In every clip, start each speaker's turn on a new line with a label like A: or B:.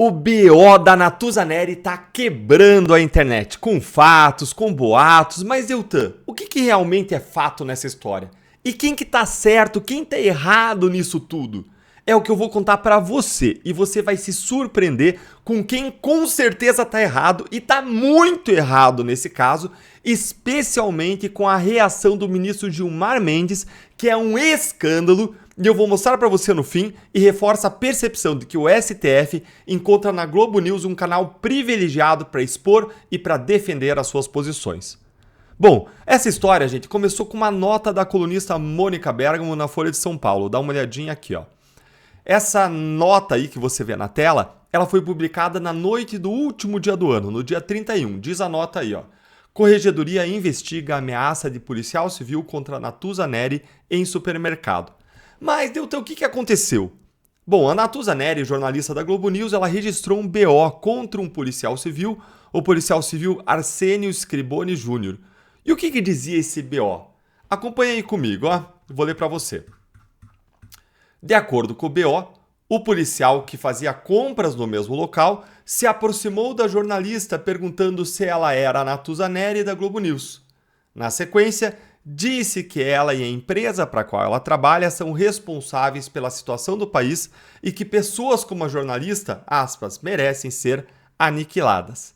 A: O BO da Natuzaneri tá quebrando a internet, com fatos, com boatos, mas Deltan, o que realmente é fato nessa história? E quem que tá certo, quem tá errado nisso tudo? É o que eu vou contar pra você, e você vai se surpreender com quem com certeza tá errado, e tá muito errado nesse caso, especialmente com a reação do ministro Gilmar Mendes, que é um escândalo, e eu vou mostrar para você no fim e reforça a percepção de que o STF encontra na Globo News um canal privilegiado para expor e para defender as suas posições. Bom, essa história, gente, começou com uma nota da colunista Mônica Bergamo na Folha de São Paulo. Dá uma olhadinha aqui, ó. Essa nota aí que você vê na tela, ela foi publicada na noite do último dia do ano, no dia 31. Diz a nota aí, ó. Corregedoria investiga a ameaça de policial civil contra Natuzaneri em supermercado. Mas, Deltan, o que aconteceu? Bom, a Natuzaneri, jornalista da Globo News, ela registrou um BO contra um policial civil, o policial civil Arsênio Scriboni Júnior. E o que dizia esse BO? Acompanha aí comigo, ó. Vou ler para você. De acordo com o BO, o policial que fazia compras no mesmo local se aproximou da jornalista perguntando se ela era a Natuzaneri da Globo News. Na sequência, disse que ela e a empresa para a qual ela trabalha são responsáveis pela situação do país e que pessoas como a jornalista, aspas, merecem ser aniquiladas.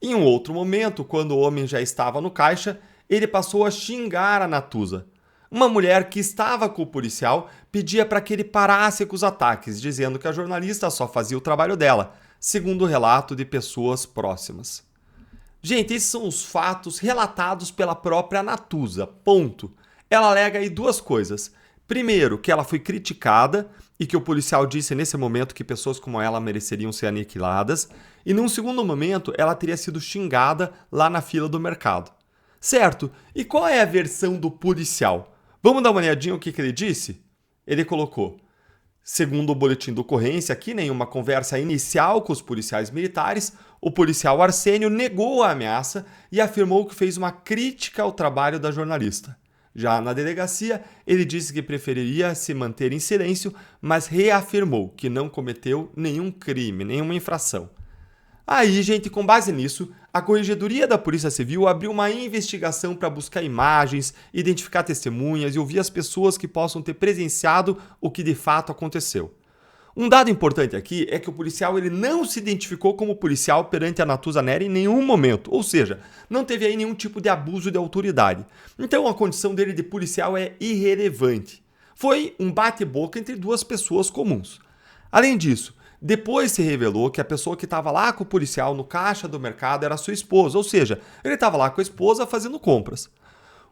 A: Em um outro momento, quando o homem já estava no caixa, ele passou a xingar a Natuza. Uma mulher que estava com o policial pedia para que ele parasse com os ataques, dizendo que a jornalista só fazia o trabalho dela, segundo o relato de pessoas próximas. Gente, esses são os fatos relatados pela própria Natuza, ponto. Ela alega aí duas coisas. Primeiro, que ela foi criticada e que o policial disse nesse momento que pessoas como ela mereceriam ser aniquiladas. E num segundo momento, ela teria sido xingada lá na fila do mercado. Certo, e qual é a versão do policial? Vamos dar uma olhadinha no que ele disse? Ele colocou: segundo o boletim de ocorrência aqui, em uma conversa inicial com os policiais militares, o policial Arsênio negou a ameaça e afirmou que fez uma crítica ao trabalho da jornalista. Já na delegacia, ele disse que preferiria se manter em silêncio, mas reafirmou que não cometeu nenhum crime, nenhuma infração. Aí, gente, com base nisso, a Corregedoria da Polícia Civil abriu uma investigação para buscar imagens, identificar testemunhas e ouvir as pessoas que possam ter presenciado o que de fato aconteceu. Um dado importante aqui é que o policial ele não se identificou como policial perante a Natuzaneri em nenhum momento, ou seja, não teve aí nenhum tipo de abuso de autoridade. Então a condição dele de policial é irrelevante. Foi um bate-boca entre duas pessoas comuns. Além disso, depois se revelou que a pessoa que estava lá com o policial no caixa do mercado era sua esposa, ou seja, ele estava lá com a esposa fazendo compras.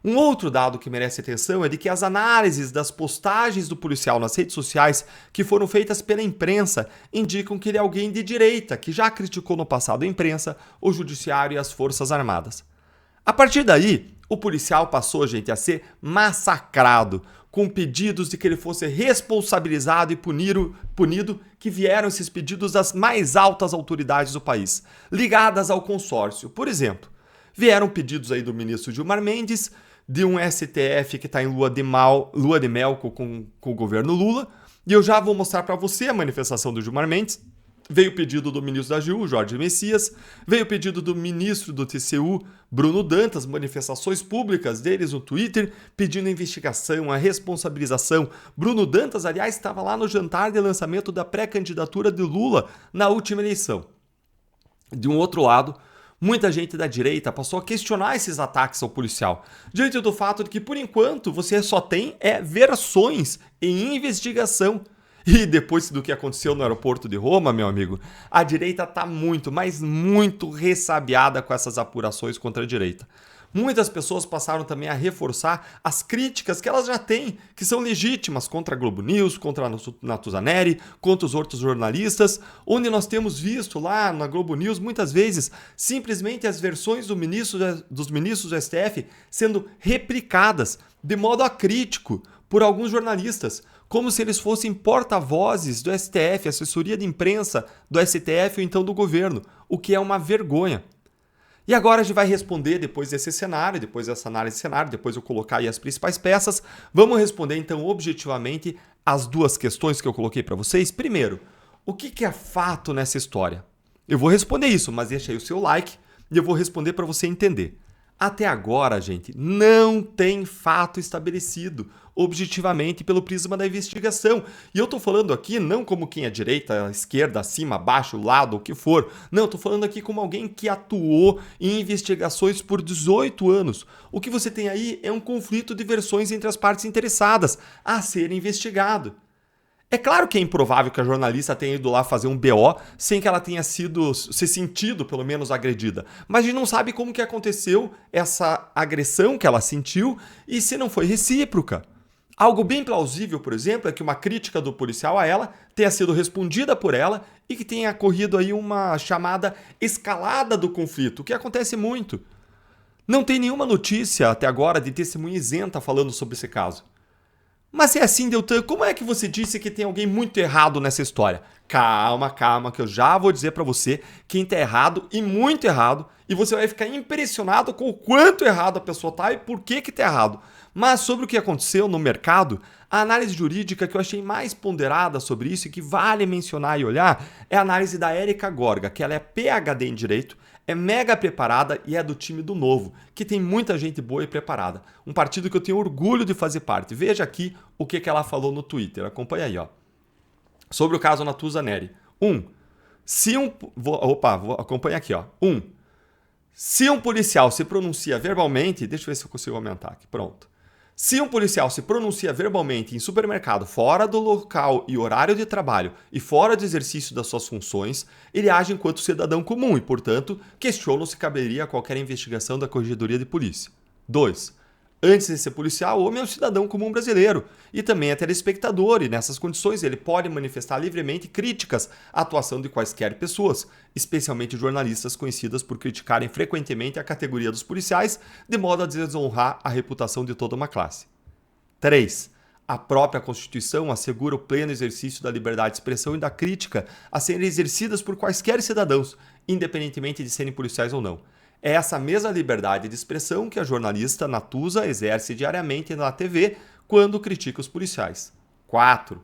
A: Um outro dado que merece atenção é de que as análises das postagens do policial nas redes sociais que foram feitas pela imprensa indicam que ele é alguém de direita, que já criticou no passado a imprensa, o judiciário e as forças armadas. A partir daí, o policial passou, gente, a ser massacrado, com pedidos de que ele fosse responsabilizado e punido, que vieram esses pedidos das mais altas autoridades do país, ligadas ao consórcio. Por exemplo, vieram pedidos aí do ministro Gilmar Mendes, de um STF que está em lua de mel com o governo Lula, e eu já vou mostrar para você a manifestação do Gilmar Mendes. Veio o pedido do ministro da AGU, Jorge Messias, veio o pedido do ministro do TCU, Bruno Dantas, manifestações públicas deles no Twitter, pedindo a investigação, a responsabilização. Bruno Dantas, aliás, estava lá no jantar de lançamento da pré-candidatura de Lula na última eleição. De um outro lado, muita gente da direita passou a questionar esses ataques ao policial, diante do fato de que, por enquanto, você só tem versões em investigação. E depois do que aconteceu no aeroporto de Roma, meu amigo, a direita está muito, mas muito ressabiada com essas apurações contra a direita. Muitas pessoas passaram também a reforçar as críticas que elas já têm, que são legítimas contra a Globo News, contra a Natuzaneri, contra os outros jornalistas, onde nós temos visto lá na Globo News, muitas vezes, simplesmente as versões dos ministros do STF sendo replicadas de modo acrítico por alguns jornalistas, como se eles fossem porta-vozes do STF, assessoria de imprensa do STF ou então do governo, o que é uma vergonha. E agora a gente vai responder, depois desse cenário, depois dessa análise de cenário, depois eu colocar aí as principais peças, vamos responder então objetivamente as duas questões que eu coloquei para vocês. Primeiro, O que é fato nessa história? Eu vou responder isso, mas deixa aí o seu like e eu vou responder para você entender. Até agora, gente, não tem fato estabelecido objetivamente pelo prisma da investigação. E eu tô falando aqui não como quem é direita, esquerda, acima, abaixo, lado, o que for. Não, eu tô falando aqui como alguém que atuou em investigações por 18 anos. O que você tem aí é um conflito de versões entre as partes interessadas a ser investigado. É claro que é improvável que a jornalista tenha ido lá fazer um BO sem que ela tenha se sentido, pelo menos, agredida. Mas a gente não sabe como que aconteceu essa agressão que ela sentiu e se não foi recíproca. Algo bem plausível, por exemplo, é que uma crítica do policial a ela tenha sido respondida por ela e que tenha ocorrido aí uma chamada escalada do conflito, o que acontece muito. Não tem nenhuma notícia até agora de testemunha isenta falando sobre esse caso. Mas se é assim, Deltan, como é que você disse que tem alguém muito errado nessa história? Calma, que eu já vou dizer pra você quem tá errado e muito errado, e você vai ficar impressionado com o quanto errado a pessoa tá e por que tá errado. Mas sobre o que aconteceu no mercado, a análise jurídica que eu achei mais ponderada sobre isso e que vale mencionar e olhar é a análise da Érica Gorga, que ela é PhD em Direito, é mega preparada e é do time do Novo, que tem muita gente boa e preparada. Um partido que eu tenho orgulho de fazer parte. Veja aqui o que ela falou no Twitter. Acompanha aí, ó. Sobre o caso Natuza Neri. Acompanha aqui, ó. Se um policial se pronuncia verbalmente... Deixa eu ver se eu consigo aumentar aqui. Pronto. Se um policial se pronuncia verbalmente em supermercado fora do local e horário de trabalho e fora do exercício das suas funções, ele age enquanto cidadão comum e, portanto, questiono se caberia qualquer investigação da Corregedoria de Polícia. 2. Antes de ser policial, o homem é um cidadão comum brasileiro e também é telespectador e, nessas condições, ele pode manifestar livremente críticas à atuação de quaisquer pessoas, especialmente jornalistas conhecidas por criticarem frequentemente a categoria dos policiais, de modo a desonrar a reputação de toda uma classe. 3. A própria Constituição assegura o pleno exercício da liberdade de expressão e da crítica a serem exercidas por quaisquer cidadãos, independentemente de serem policiais ou não. É essa mesma liberdade de expressão que a jornalista Natuza exerce diariamente na TV quando critica os policiais. 4.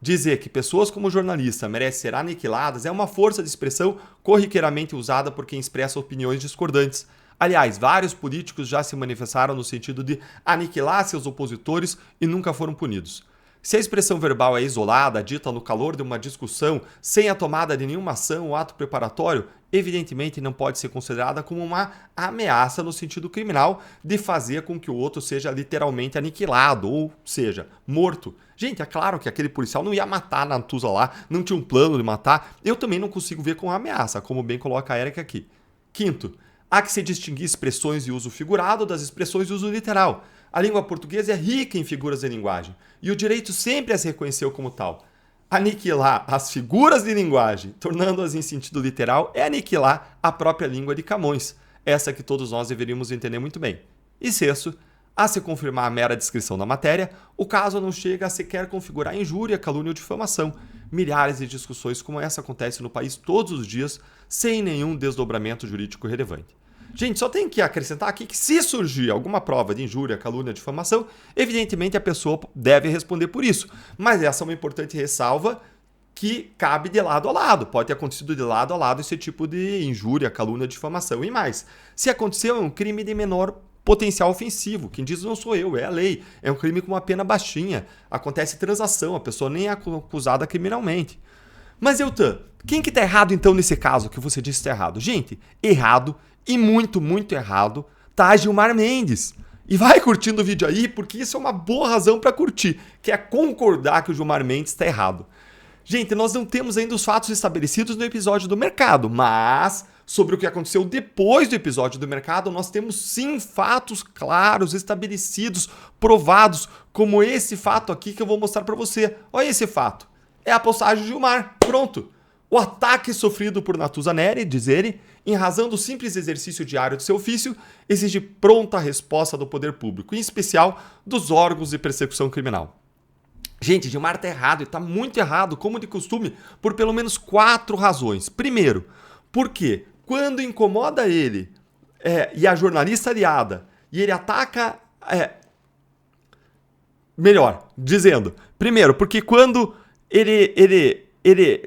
A: Dizer que pessoas como jornalista merecem ser aniquiladas é uma força de expressão corriqueiramente usada por quem expressa opiniões discordantes. Aliás, vários políticos já se manifestaram no sentido de aniquilar seus opositores e nunca foram punidos. Se a expressão verbal é isolada, dita no calor de uma discussão, sem a tomada de nenhuma ação ou ato preparatório, evidentemente não pode ser considerada como uma ameaça no sentido criminal de fazer com que o outro seja literalmente aniquilado, ou seja, morto. Gente, é claro que aquele policial não ia matar a Natuza lá, não tinha um plano de matar. Eu também não consigo ver como ameaça, como bem coloca a Érica aqui. 5. Há que se distinguir expressões de uso figurado das expressões de uso literal. A língua portuguesa é rica em figuras de linguagem, e o direito sempre as reconheceu como tal. Aniquilar as figuras de linguagem, tornando-as em sentido literal, é aniquilar a própria língua de Camões, essa que todos nós deveríamos entender muito bem. E 6. A se confirmar a mera descrição da matéria, o caso não chega a sequer configurar injúria, calúnia ou difamação. Milhares de discussões como essa acontecem no país todos os dias, sem nenhum desdobramento jurídico relevante. Gente, só tem que acrescentar aqui que se surgir alguma prova de injúria, calúnia, difamação, evidentemente a pessoa deve responder por isso. Mas essa é uma importante ressalva que cabe de lado a lado. Pode ter acontecido de lado a lado esse tipo de injúria, calúnia, difamação e mais. Se aconteceu, é um crime de menor potencial ofensivo. Quem diz não sou eu, é a lei. É um crime com uma pena baixinha. Acontece transação, a pessoa nem é acusada criminalmente. Mas, Deltan, quem que tá errado então nesse caso que você disse que tá errado? Gente, errado e muito, muito errado tá Gilmar Mendes. E vai curtindo o vídeo aí, porque isso é uma boa razão para curtir, que é concordar que o Gilmar Mendes está errado. Gente, nós não temos ainda os fatos estabelecidos no episódio do mercado, mas sobre o que aconteceu depois do episódio do mercado, nós temos sim fatos claros, estabelecidos, provados, como esse fato aqui que eu vou mostrar para você. Olha esse fato. É a postagem de Gilmar. Pronto. O ataque sofrido por Natuza Neri, diz ele, em razão do simples exercício diário de seu ofício, exige pronta resposta do poder público, em especial dos órgãos de persecução criminal. Gente, Gilmar está errado, e está muito errado, como de costume, por pelo menos 4 razões. Primeiro, porque quando incomoda ele e a jornalista aliada, e ele ataca... Melhor, dizendo, primeiro, porque quando ele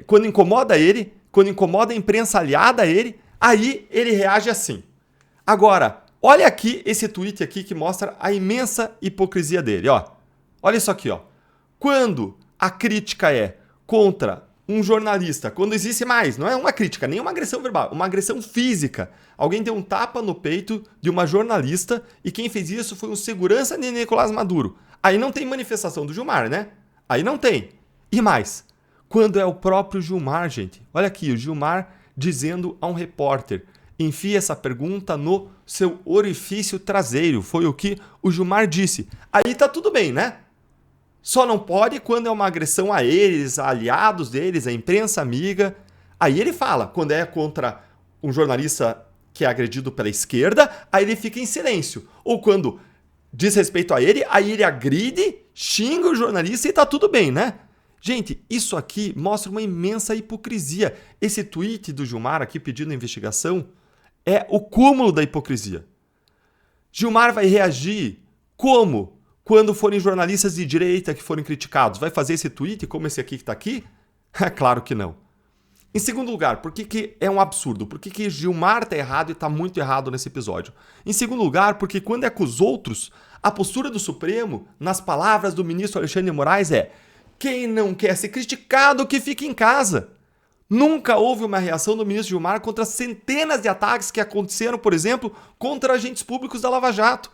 A: quando incomoda a imprensa aliada a ele, aí ele reage assim. Agora, olha aqui esse tweet aqui que mostra a imensa hipocrisia dele, ó. Olha isso aqui, ó. Quando a crítica é contra um jornalista, quando existe mais, não é uma crítica, nem uma agressão verbal, uma agressão física. Alguém deu um tapa no peito de uma jornalista e quem fez isso foi um segurança de Nicolás Maduro. Aí não tem manifestação do Gilmar, né? Aí não tem. E mais, quando é o próprio Gilmar, gente. Olha aqui, o Gilmar dizendo a um repórter: enfie essa pergunta no seu orifício traseiro. Foi o que o Gilmar disse. Aí tá tudo bem, né? Só não pode quando é uma agressão a eles, a aliados deles, a imprensa amiga. Aí ele fala. Quando é contra um jornalista que é agredido pela esquerda, aí ele fica em silêncio. Ou quando diz respeito a ele, aí ele agride, xinga o jornalista e tá tudo bem, né? Gente, isso aqui mostra uma imensa hipocrisia. Esse tweet do Gilmar aqui pedindo investigação é o cúmulo da hipocrisia. Gilmar vai reagir como quando forem jornalistas de direita que forem criticados? Vai fazer esse tweet como esse aqui que está aqui? É claro que não. Em segundo lugar, por que é um absurdo? Por que Gilmar está errado e está muito errado nesse episódio? Em segundo lugar, porque quando é com os outros, a postura do Supremo, nas palavras do ministro Alexandre de Moraes, é: quem não quer ser criticado, que fique em casa. Nunca houve uma reação do ministro Gilmar contra centenas de ataques que aconteceram, por exemplo, contra agentes públicos da Lava Jato.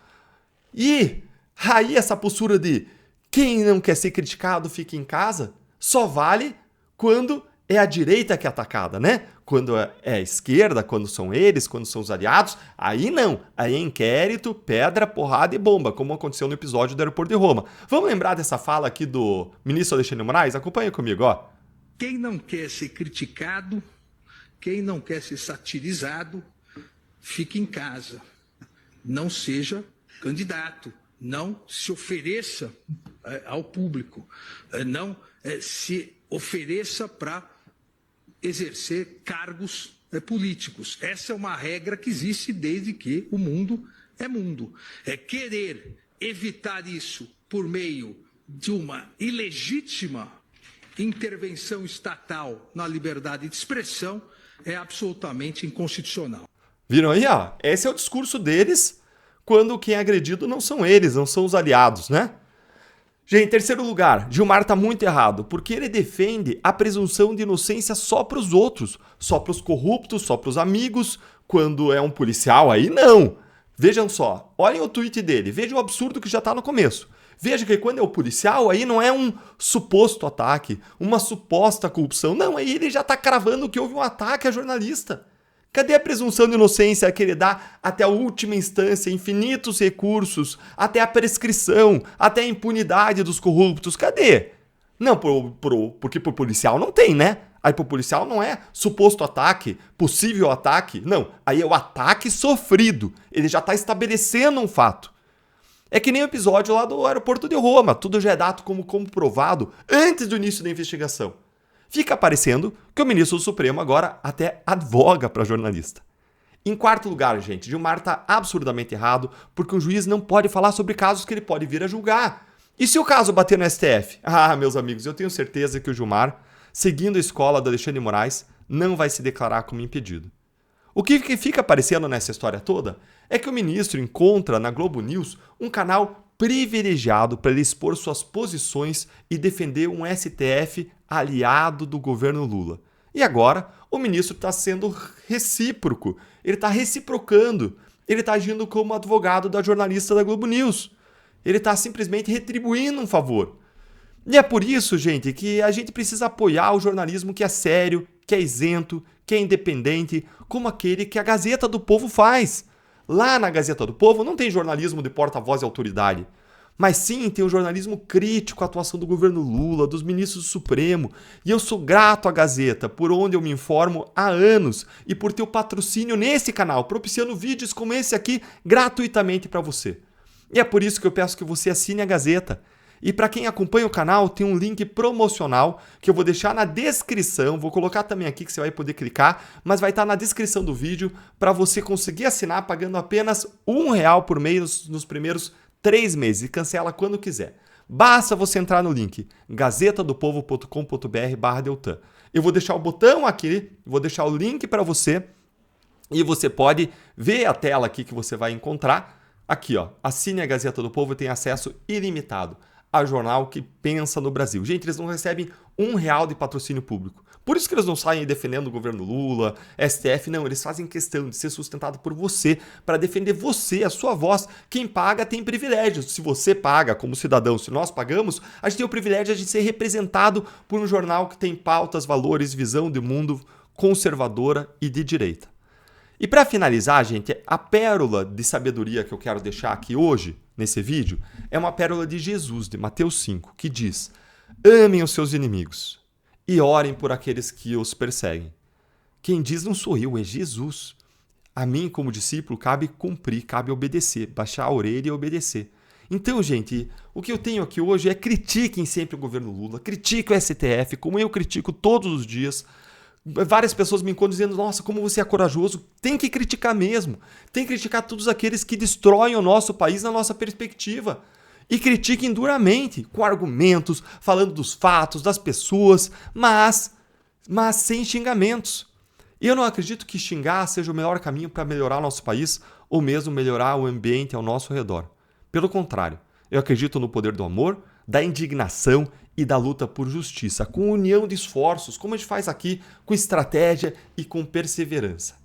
A: E aí essa postura de quem não quer ser criticado, fique em casa, só vale quando é a direita que é atacada, né? Quando é a esquerda, quando são eles, quando são os aliados, aí não. Aí é inquérito, pedra, porrada e bomba, como aconteceu no episódio do aeroporto de Roma. Vamos lembrar dessa fala aqui do ministro Alexandre de Moraes? Acompanha comigo, ó.
B: Quem não quer ser criticado, quem não quer ser satirizado, fique em casa. Não seja candidato, não se ofereça ao público, não se ofereça para exercer cargos políticos. Essa é uma regra que existe desde que o mundo é mundo. Querer evitar isso por meio de uma ilegítima intervenção estatal na liberdade de expressão é absolutamente inconstitucional.
A: Viram aí, ó? Esse é o discurso deles quando quem é agredido não são eles, não são os aliados, né? Gente, em terceiro lugar, Gilmar tá muito errado, porque ele defende a presunção de inocência só para os outros, só para os corruptos, só para os amigos. Quando é um policial, aí não. Vejam só, olhem o tweet dele, vejam o absurdo que já tá no começo. Veja que quando é o policial, aí não é um suposto ataque, uma suposta corrupção. Não, aí ele já tá cravando que houve um ataque a jornalista. Cadê a presunção de inocência que ele dá até a última instância, infinitos recursos, até a prescrição, até a impunidade dos corruptos? Cadê? Não, porque pro policial não tem, né? Aí pro policial não é suposto ataque, possível ataque. Não, aí é o ataque sofrido. Ele já tá estabelecendo um fato. É que nem o episódio lá do aeroporto de Roma. Tudo já é dado como comprovado antes do início da investigação. Fica parecendo que o ministro do Supremo agora até advoga para jornalista. Em quarto lugar, gente, Gilmar está absurdamente errado porque um juiz não pode falar sobre casos que ele pode vir a julgar. E se o caso bater no STF? Ah, meus amigos, eu tenho certeza que o Gilmar, seguindo a escola do Alexandre de Moraes, não vai se declarar como impedido. O que fica aparecendo nessa história toda é que o ministro encontra na Globo News um canal privilegiado para ele expor suas posições e defender um STF aliado do governo Lula. E agora o ministro está sendo recíproco, ele está reciprocando, ele está agindo como advogado da jornalista da Globo News. Ele está simplesmente retribuindo um favor. E é por isso, gente, que a gente precisa apoiar o jornalismo que é sério, que é isento, que é independente, como aquele que a Gazeta do Povo faz. Lá na Gazeta do Povo não tem jornalismo de porta-voz e autoridade, mas sim tem um jornalismo crítico à atuação do governo Lula, dos ministros do Supremo. E eu sou grato à Gazeta, por onde eu me informo há anos e por ter o patrocínio nesse canal, propiciando vídeos como esse aqui gratuitamente para você. E é por isso que eu peço que você assine a Gazeta. E para quem acompanha o canal, tem um link promocional que eu vou deixar na descrição. Vou colocar também aqui que você vai poder clicar, mas vai estar na descrição do vídeo para você conseguir assinar pagando apenas R$1 por mês nos primeiros 3 meses e cancela quando quiser. Basta você entrar no link gazetadopovo.com.br/Deltan. Eu vou deixar o botão aqui, vou deixar o link para você e você pode ver a tela aqui que você vai encontrar. Aqui, ó, assine a Gazeta do Povo e tem acesso ilimitado a jornal que pensa no Brasil. Gente, eles não recebem R$1 de patrocínio público. Por isso que eles não saem defendendo o governo Lula, STF, não. Eles fazem questão de ser sustentado por você, para defender você, a sua voz. Quem paga tem privilégios. Se você paga como cidadão, se nós pagamos, a gente tem o privilégio de ser representado por um jornal que tem pautas, valores, visão de mundo conservadora e de direita. E para finalizar, gente, a pérola de sabedoria que eu quero deixar aqui hoje, nesse vídeo, é uma pérola de Jesus, de Mateus 5, que diz: amem os seus inimigos e orem por aqueles que os perseguem. Quem diz não sou eu, é Jesus. A mim, como discípulo, cabe cumprir, cabe obedecer, baixar a orelha e obedecer. Então, gente, o que eu tenho aqui hoje é critiquem sempre o governo Lula, critiquem o STF, como eu critico todos os dias. Várias pessoas me encontram dizendo: nossa, como você é corajoso. Tem que criticar mesmo. Tem que criticar todos aqueles que destroem o nosso país na nossa perspectiva. E critiquem duramente, com argumentos, falando dos fatos, das pessoas, mas sem xingamentos. E eu não acredito que xingar seja o melhor caminho para melhorar o nosso país ou mesmo melhorar o ambiente ao nosso redor. Pelo contrário, eu acredito no poder do amor, da indignação e da luta por justiça, com união de esforços, como a gente faz aqui, com estratégia e com perseverança.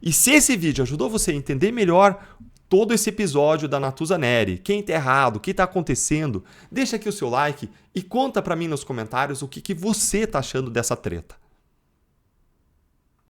A: E se esse vídeo ajudou você a entender melhor todo esse episódio da Natuza Neri, quem está errado, o que está acontecendo, deixa aqui o seu like e conta para mim nos comentários o que você está achando dessa treta.